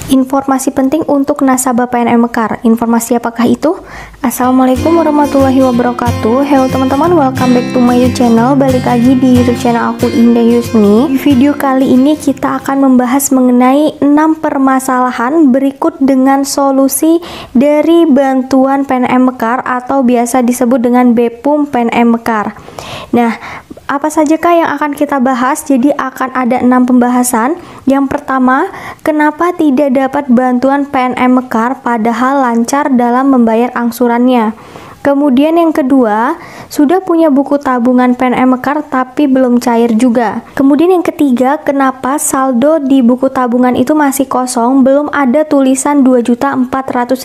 Informasi penting untuk nasabah PNM Mekar. Informasi apakah itu? Assalamualaikum warahmatullahi wabarakatuh. Hello teman-teman, welcome back to my YouTube channel. Balik lagi di YouTube channel aku, Indah Yusni. Di video kali ini kita akan membahas mengenai 6 permasalahan berikut dengan solusi dari bantuan PNM Mekar atau biasa disebut dengan BPUM PNM Mekar. Nah, apa sajakah yang akan kita bahas? Jadi akan ada 6 pembahasan. Yang pertama, kenapa tidak dapat bantuan PNM Mekar padahal lancar dalam membayar angsurannya? Kemudian yang kedua, sudah punya buku tabungan PNM Mekar tapi belum cair juga. Kemudian yang ketiga, kenapa saldo di buku tabungan itu masih kosong, belum ada tulisan 2.400.000.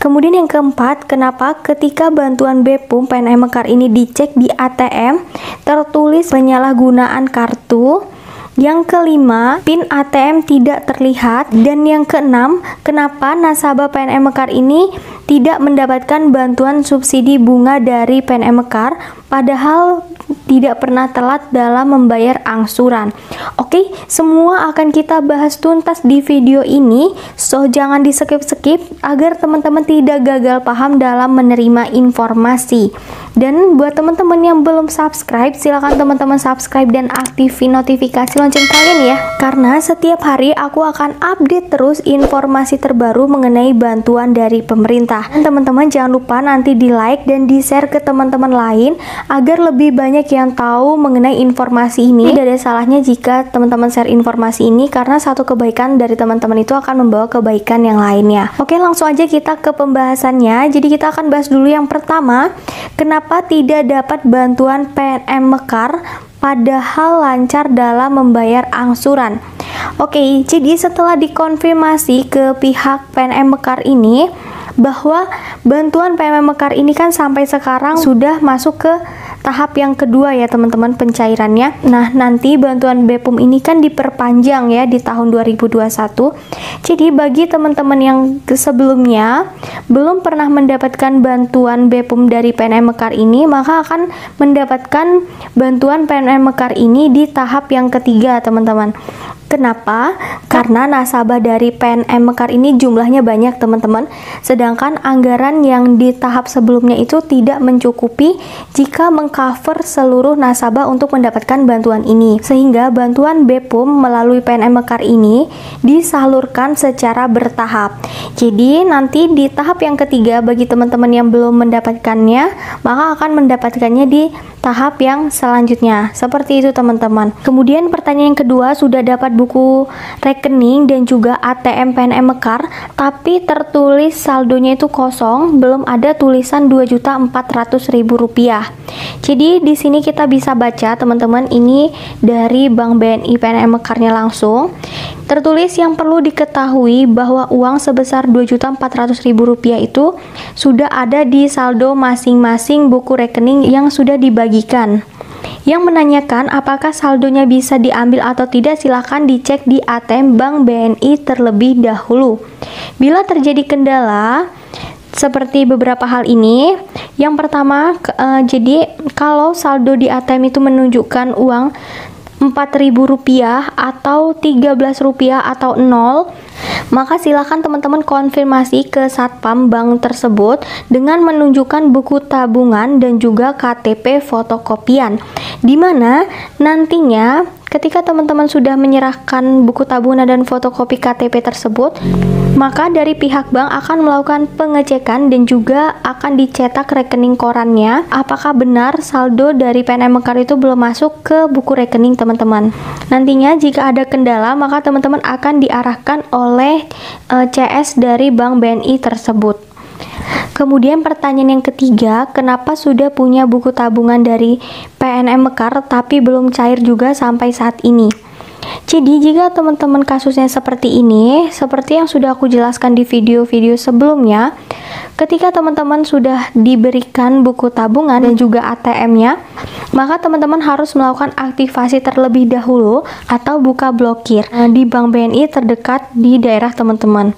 Kemudian yang keempat, kenapa ketika bantuan BPUM PNM Mekar ini dicek di ATM, tertulis penyalahgunaan kartu. Yang kelima, PIN ATM tidak terlihat. Dan yang keenam, kenapa nasabah PNM Mekar ini tidak mendapatkan bantuan subsidi bunga dari PNM Mekar padahal tidak pernah telat dalam membayar angsuran. Oke, semua akan kita bahas tuntas di video ini, so jangan di skip-skip agar teman-teman tidak gagal paham dalam menerima informasi. Dan buat teman-teman yang belum subscribe, silakan teman-teman subscribe dan aktifin notifikasi lonceng kalian ya, karena setiap hari aku akan update terus informasi terbaru mengenai bantuan dari pemerintah. Dan teman-teman jangan lupa nanti di like dan di share ke teman-teman lain agar lebih banyak yang tahu mengenai informasi ini. Tidak ada salahnya jika teman-teman share informasi ini, karena satu kebaikan dari teman-teman itu akan membawa kebaikan yang lainnya. Oke, langsung aja kita ke pembahasannya. Jadi kita akan bahas dulu yang pertama, kenapa tidak dapat bantuan PNM Mekar padahal lancar dalam membayar angsuran. Oke, jadi setelah dikonfirmasi ke pihak PNM Mekar ini bahwa bantuan PNM Mekar ini kan sampai sekarang sudah masuk ke tahap yang kedua ya teman-teman pencairannya. Nah, nanti bantuan BPUM ini kan diperpanjang ya di tahun 2021. Jadi bagi teman-teman yang sebelumnya belum pernah mendapatkan bantuan BPUM dari PNM Mekar ini, maka akan mendapatkan bantuan PNM Mekar ini di tahap yang ketiga teman-teman. Kenapa? Karena nasabah dari PNM Mekar ini jumlahnya banyak teman-teman, sedangkan anggaran yang di tahap sebelumnya itu tidak mencukupi jika mengcover seluruh nasabah untuk mendapatkan bantuan ini, sehingga bantuan BPUM melalui PNM Mekar ini disalurkan secara bertahap. Jadi nanti di tahap yang ketiga bagi teman-teman yang belum mendapatkannya, maka akan mendapatkannya di tahap yang selanjutnya. Seperti itu teman-teman. Kemudian pertanyaan yang kedua, sudah dapat buku rekening dan juga ATM PNM Mekar tapi tertulis saldonya itu kosong, belum ada tulisan 2.400.000 rupiah. Jadi di sini kita bisa baca teman-teman, ini dari Bank BNI PNM Mekarnya langsung. Tertulis yang perlu diketahui bahwa uang sebesar 2.400.000 rupiah itu sudah ada di saldo masing-masing buku rekening yang sudah dibagikan. Yang menanyakan apakah saldonya bisa diambil atau tidak, silakan dicek di ATM Bank BNI terlebih dahulu. Bila terjadi kendala seperti beberapa hal ini, yang pertama jadi kalau saldo di ATM itu menunjukkan uang Rp4.000 atau Rp13 atau 0, maka silakan teman-teman konfirmasi ke satpam bank tersebut dengan menunjukkan buku tabungan dan juga KTP fotokopian, dimana nantinya ketika teman-teman sudah menyerahkan buku tabungan dan fotokopi KTP tersebut, maka dari pihak bank akan melakukan pengecekan dan juga akan dicetak rekening korannya apakah benar saldo dari PNM Mekar itu belum masuk ke buku rekening teman-teman. Nantinya jika ada kendala, maka teman-teman akan diarahkan oleh CS dari Bank BNI tersebut. Kemudian pertanyaan yang ketiga, kenapa sudah punya buku tabungan dari PNM Mekar tapi belum cair juga sampai saat ini? Jadi jika teman-teman kasusnya seperti ini, seperti yang sudah aku jelaskan di video-video sebelumnya, ketika teman-teman sudah diberikan buku tabungan dan juga ATM-nya, maka teman-teman harus melakukan aktivasi terlebih dahulu atau buka blokir di Bank BNI terdekat di daerah teman-teman.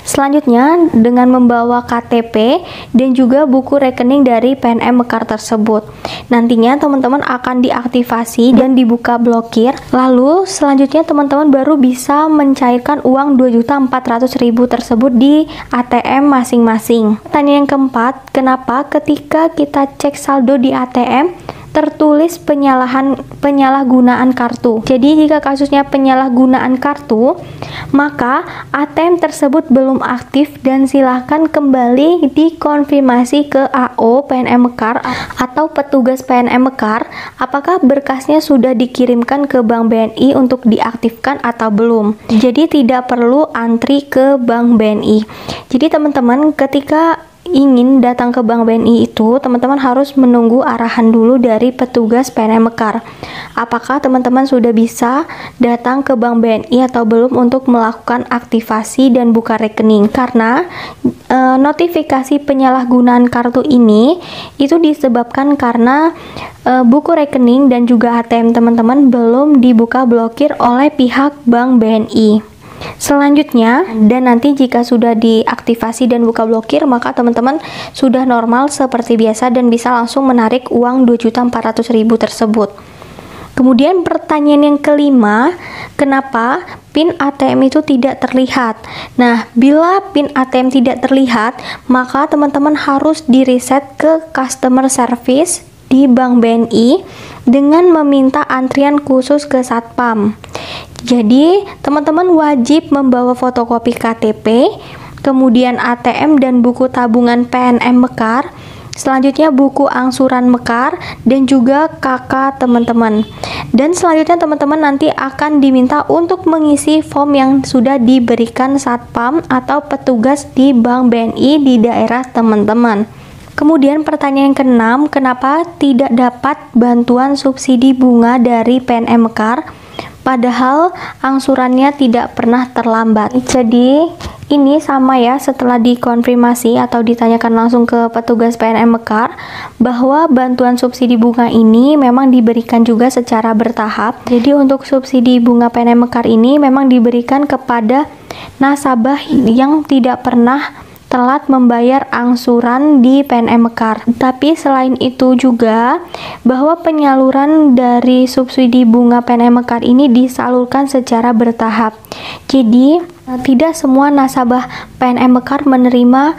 Selanjutnya dengan membawa KTP dan juga buku rekening dari PNM Mekar tersebut. Nantinya teman-teman akan diaktifasi dan dibuka blokir. Lalu selanjutnya teman-teman baru bisa mencairkan uang 2.400.000 tersebut di ATM masing-masing. Pertanyaan yang keempat, kenapa ketika kita cek saldo di ATM tertulis penyalahgunaan kartu? Jadi jika kasusnya penyalahgunaan kartu, maka ATM tersebut belum aktif dan silahkan kembali dikonfirmasi ke AO PNM Mekar atau petugas PNM Mekar apakah berkasnya sudah dikirimkan ke Bank BNI untuk diaktifkan atau belum. Jadi tidak perlu antri ke Bank BNI. Jadi teman-teman ketika ingin datang ke Bank BNI itu, teman-teman harus menunggu arahan dulu dari petugas PNM Mekar. Apakah teman-teman sudah bisa datang ke Bank BNI atau belum untuk melakukan aktivasi dan buka rekening? Karena notifikasi penyalahgunaan kartu ini itu disebabkan karena buku rekening dan juga ATM teman-teman belum dibuka blokir oleh pihak Bank BNI. Selanjutnya, dan nanti jika sudah diaktifasi dan buka blokir, maka teman-teman sudah normal seperti biasa dan bisa langsung menarik uang 2.400.000 tersebut. Kemudian pertanyaan yang kelima, kenapa PIN ATM itu tidak terlihat? Nah, bila PIN ATM tidak terlihat, maka teman-teman harus di-reset ke customer service di Bank BNI dengan meminta antrian khusus ke Satpam. Jadi, teman-teman wajib membawa fotokopi KTP, kemudian ATM dan buku tabungan PNM Mekar, selanjutnya buku angsuran Mekar, dan juga KK teman-teman. Dan selanjutnya teman-teman nanti akan diminta untuk mengisi form yang sudah diberikan Satpam atau petugas di Bank BNI di daerah teman-teman. Kemudian pertanyaan yang keenam, kenapa tidak dapat bantuan subsidi bunga dari PNM Mekar? Padahal angsurannya tidak pernah terlambat. Jadi ini sama ya, setelah dikonfirmasi atau ditanyakan langsung ke petugas PNM Mekar bahwa bantuan subsidi bunga ini memang diberikan juga secara bertahap. Jadi untuk subsidi bunga PNM Mekar ini memang diberikan kepada nasabah yang tidak pernah telat membayar angsuran di PNM Mekar. Tapi selain itu juga bahwa penyaluran dari subsidi bunga PNM Mekar ini disalurkan secara bertahap. Jadi tidak semua nasabah PNM Mekar menerima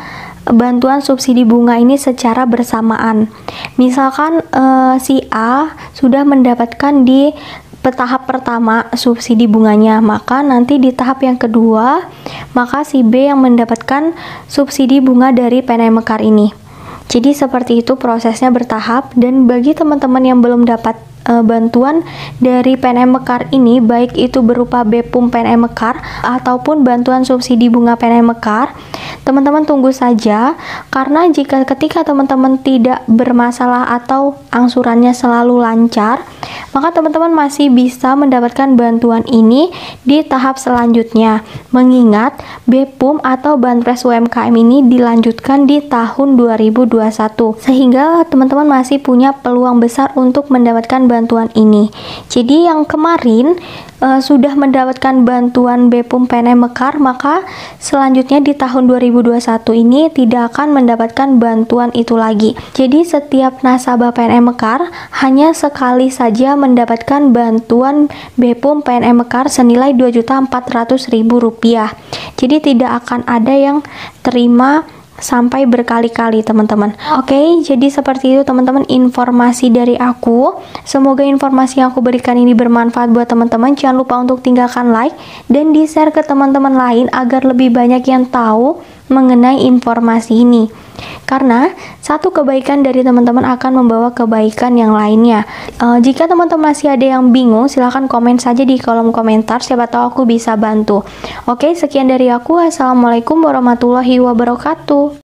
bantuan subsidi bunga ini secara bersamaan. Misalkan si A sudah mendapatkan di tahap pertama subsidi bunganya, maka nanti di tahap yang kedua maka si B yang mendapatkan subsidi bunga dari PNM Mekar ini. Jadi seperti itu prosesnya bertahap. Dan bagi teman-teman yang belum dapat bantuan dari PNM Mekar ini, baik itu berupa BPUM PNM Mekar ataupun bantuan subsidi bunga PNM Mekar, teman-teman tunggu saja, karena jika ketika teman-teman tidak bermasalah atau angsurannya selalu lancar, maka teman-teman masih bisa mendapatkan bantuan ini di tahap selanjutnya. Mengingat BPUM atau Banpres UMKM ini dilanjutkan di tahun 2021, sehingga teman-teman masih punya peluang besar untuk mendapatkan bantuan ini. Jadi yang kemarin sudah mendapatkan bantuan BPUM PNM Mekar, maka selanjutnya di tahun 2021 ini tidak akan mendapatkan bantuan itu lagi. Jadi setiap nasabah PNM Mekar hanya sekali saja mendapatkan bantuan BPUM PNM Mekar senilai Rp2.400.000. Jadi tidak akan ada yang terima sampai berkali-kali teman-teman. Oke, jadi seperti itu teman-teman informasi dari aku. Semoga informasi yang aku berikan ini bermanfaat buat teman-teman. Jangan lupa untuk tinggalkan like dan di-share ke teman-teman lain agar lebih banyak yang tahu mengenai informasi ini. Karena satu kebaikan dari teman-teman akan membawa kebaikan yang lainnya. Jika teman-teman masih ada yang bingung, silahkan komen saja di kolom komentar, siapa tahu aku bisa bantu. Oke, sekian dari aku. Assalamualaikum warahmatullahi wabarakatuh.